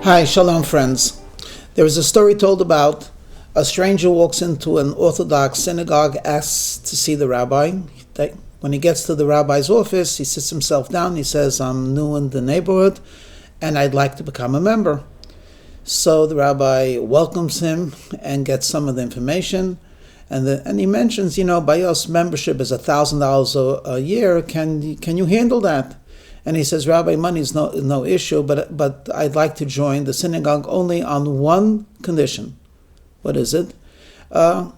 Hi, shalom friends. There is a story told about a stranger walks into an Orthodox synagogue, asks to see the rabbi. When he gets to the rabbi's office, he sits himself down, he says, I'm new in the neighborhood and I'd like to become a member. So the rabbi welcomes him and gets some of the information, and he mentions, by us membership is $1,000 a year, can you handle that? And he says, Rabbi, money is no issue, but I'd like to join the synagogue only on one condition. What is it? I'd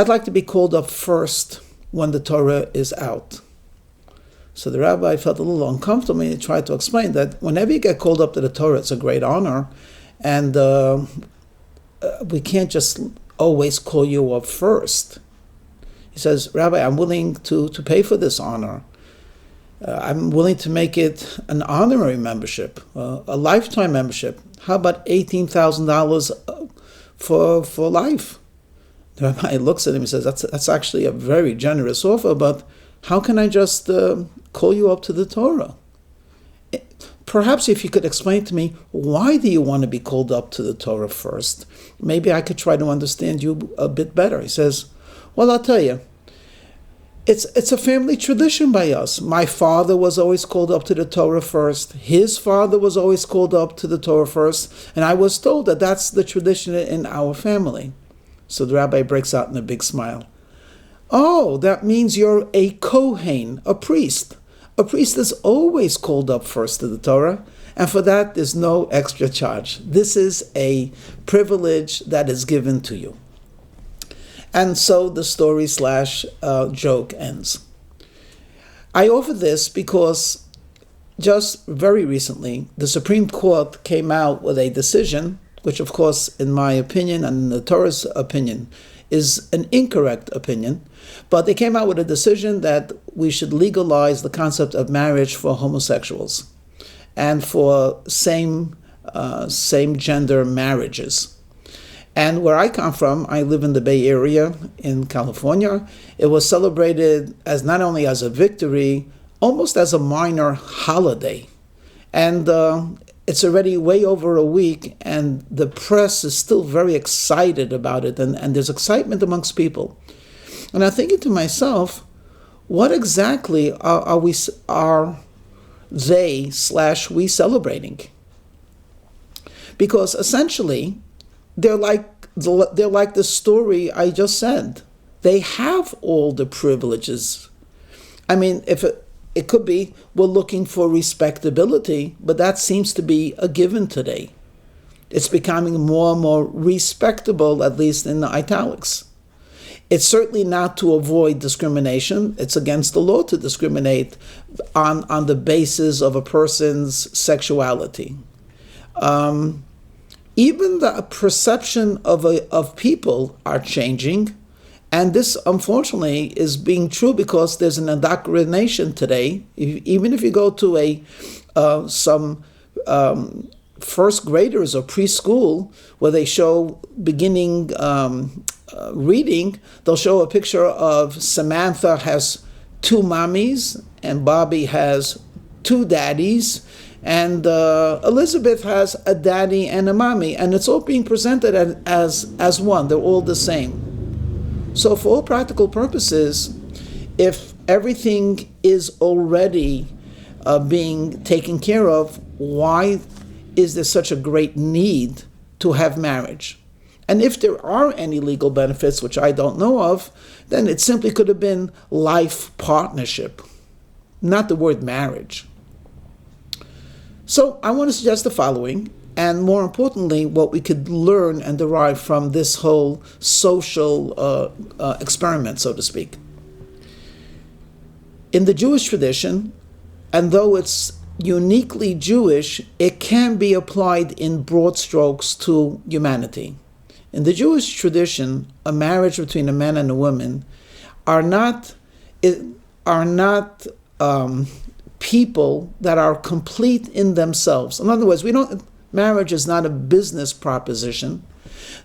like to be called up first when the Torah is out. So the rabbi felt a little uncomfortable, and he tried to explain that whenever you get called up to the Torah, it's a great honor, and we can't just always call you up first. He says, Rabbi, I'm willing to pay for this honor. I'm willing to make it an honorary membership, a lifetime membership. How about $18,000 for life? The rabbi looks at him and says, that's actually a very generous offer, but how can I just call you up to the Torah? Perhaps if you could explain to me, why do you want to be called up to the Torah first? Maybe I could try to understand you a bit better. He says, well, I'll tell you. It's a family tradition by us. My father was always called up to the Torah first. His father was always called up to the Torah first. And I was told that that's the tradition in our family. So the rabbi breaks out in a big smile. Oh, that means you're a Kohen, a priest. A priest is always called up first to the Torah. And for that, there's no extra charge. This is a privilege that is given to you. And so the story / joke ends. I offer this because just very recently, the Supreme Court came out with a decision, which of course, in my opinion and in the Torah's opinion, is an incorrect opinion. But they came out with a decision that we should legalize the concept of marriage for homosexuals and for same gender marriages. And where I come from, I live in the Bay Area in California, it was celebrated as not only as a victory, almost as a minor holiday. And it's already way over a week, and the press is still very excited about it, and there's excitement amongst people. And I'm thinking to myself, what exactly are they / we celebrating? Because essentially, they're like the story I just said. They have all the privileges. I mean, if it could be we're looking for respectability, but that seems to be a given today. It's becoming more and more respectable, at least in the italics. It's certainly not to avoid discrimination. It's against the law to discriminate on the basis of a person's sexuality. Even the perception of people are changing, and this, unfortunately, is being true because there's an indoctrination today. Even if you go to some first graders or preschool where they show beginning reading, they'll show a picture of Samantha has 2 mommies and Bobby has 2 daddies. And Elizabeth has a daddy and a mommy, and it's all being presented as one. They're all the same. So for all practical purposes, if everything is already being taken care of, why is there such a great need to have marriage? And if there are any legal benefits, which I don't know of, then it simply could have been life partnership, not the word marriage. So I want to suggest the following, and more importantly, what we could learn and derive from this whole social experiment, so to speak. In the Jewish tradition, and though it's uniquely Jewish, it can be applied in broad strokes to humanity. In the Jewish tradition, a marriage between a man and a woman are not people that are complete in themselves. In other words, marriage is not a business proposition,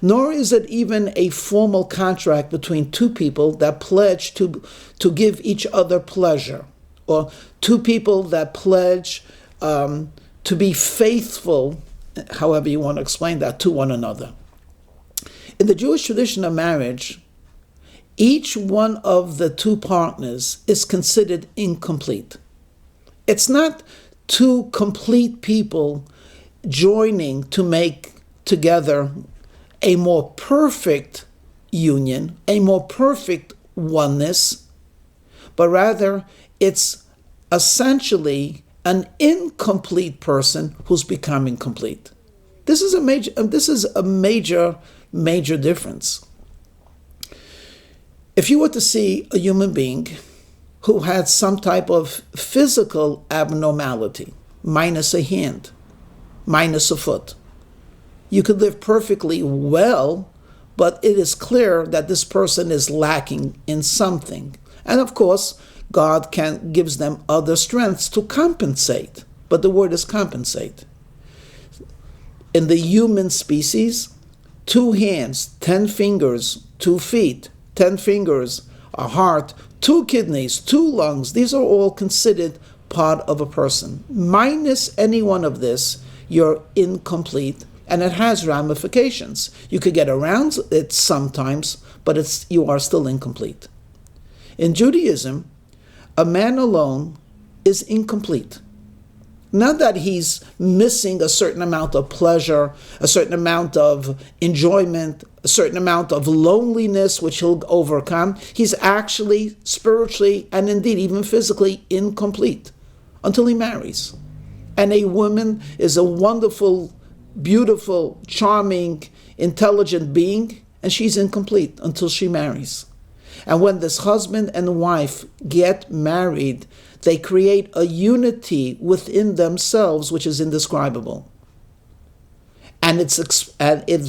nor is it even a formal contract between 2 people that pledge to give each other pleasure, or 2 people that pledge to be faithful however you want to explain that, to one another. In the Jewish tradition of marriage, each one of the two partners is considered incomplete. It's not two complete people joining to make together a more perfect union, a more perfect oneness, but rather it's essentially an incomplete person who's becoming complete. This is a major difference. If you were to see a human being who had some type of physical abnormality, minus a hand, minus a foot, you could live perfectly well, but it is clear that this person is lacking in something. And of course, God gives them other strengths to compensate, but the word is compensate. In the human species, 2 hands, 10 fingers, 2 feet, 10 fingers, a heart, 2 kidneys, 2 lungs, these are all considered part of a person. Minus any one of this, you're incomplete, and it has ramifications. You could get around it sometimes, but you are still incomplete. In Judaism, a man alone is incomplete. Not that he's missing a certain amount of pleasure, a certain amount of enjoyment, a certain amount of loneliness which he'll overcome. He's actually spiritually and indeed even physically incomplete until he marries. And a woman is a wonderful, beautiful, charming, intelligent being, and she's incomplete until she marries. And when this husband and wife get married, they create a unity within themselves which is indescribable. And it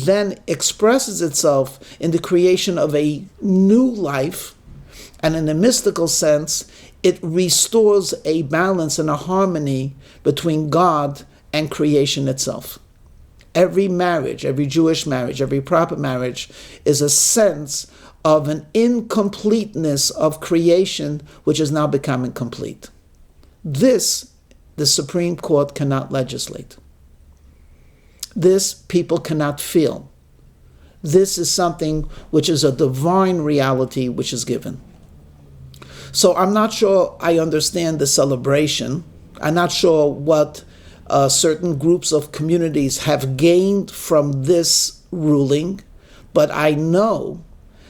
then expresses itself in the creation of a new life, and in a mystical sense, it restores a balance and a harmony between God and creation itself. Every marriage, every Jewish marriage, every proper marriage is a sense of an incompleteness of creation which is now becoming complete. This, the Supreme Court cannot legislate. This people cannot feel. This is something which is a divine reality which is given. So I'm not sure I understand the celebration. I'm not sure what certain groups of communities have gained from this ruling, but I know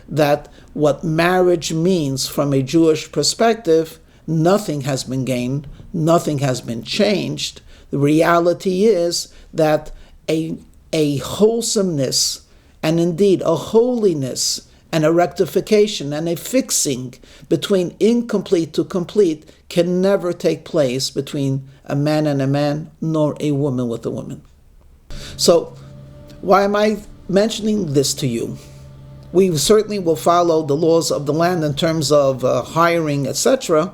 that what marriage means from a Jewish perspective, nothing has been gained, nothing has been changed. The reality is that a wholesomeness and indeed a holiness and a rectification and a fixing between incomplete to complete can never take place between a man and a man, nor a woman with a woman. So why am I mentioning this to you? We certainly will follow the laws of the land in terms of hiring, etc.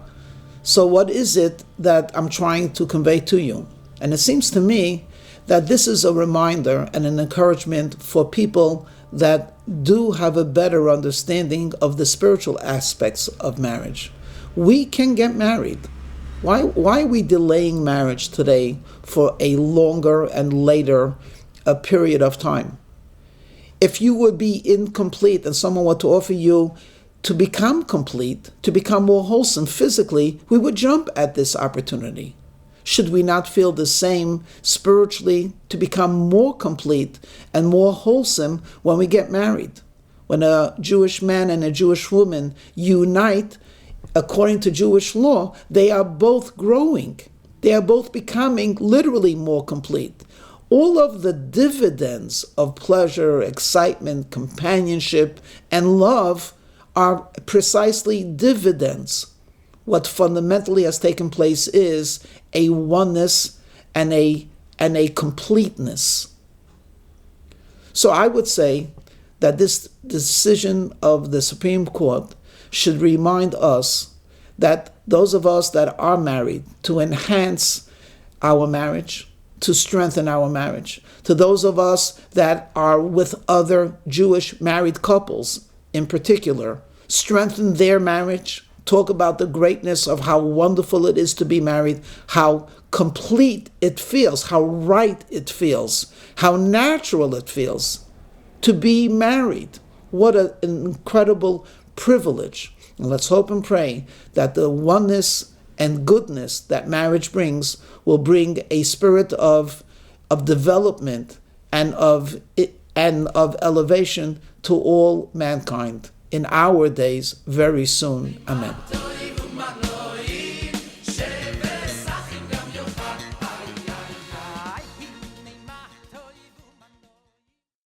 So what is it that I'm trying to convey to you? And it seems to me that this is a reminder and an encouragement for people that do have a better understanding of the spiritual aspects of marriage. We can get married. Why are we delaying marriage today for a longer and later period of time? If you would be incomplete and someone were to offer you to become complete, to become more wholesome physically, we would jump at this opportunity. Should we not feel the same spiritually to become more complete and more wholesome when we get married? When a Jewish man and a Jewish woman unite, according to Jewish law, they are both growing. They are both becoming literally more complete. All of the dividends of pleasure, excitement, companionship, and love are precisely dividends. What fundamentally has taken place is a oneness and a completeness. So I would say that this decision of the Supreme Court should remind us that those of us that are married, to enhance our marriage, to strengthen our marriage. To those of us that are with other Jewish married couples in particular, strengthen their marriage, talk about the greatness of how wonderful it is to be married, how complete it feels, how right it feels, how natural it feels to be married. What an incredible privilege. And let's hope and pray that the oneness and goodness that marriage brings will bring a spirit of development and of elevation to all mankind in our days very soon. Amen.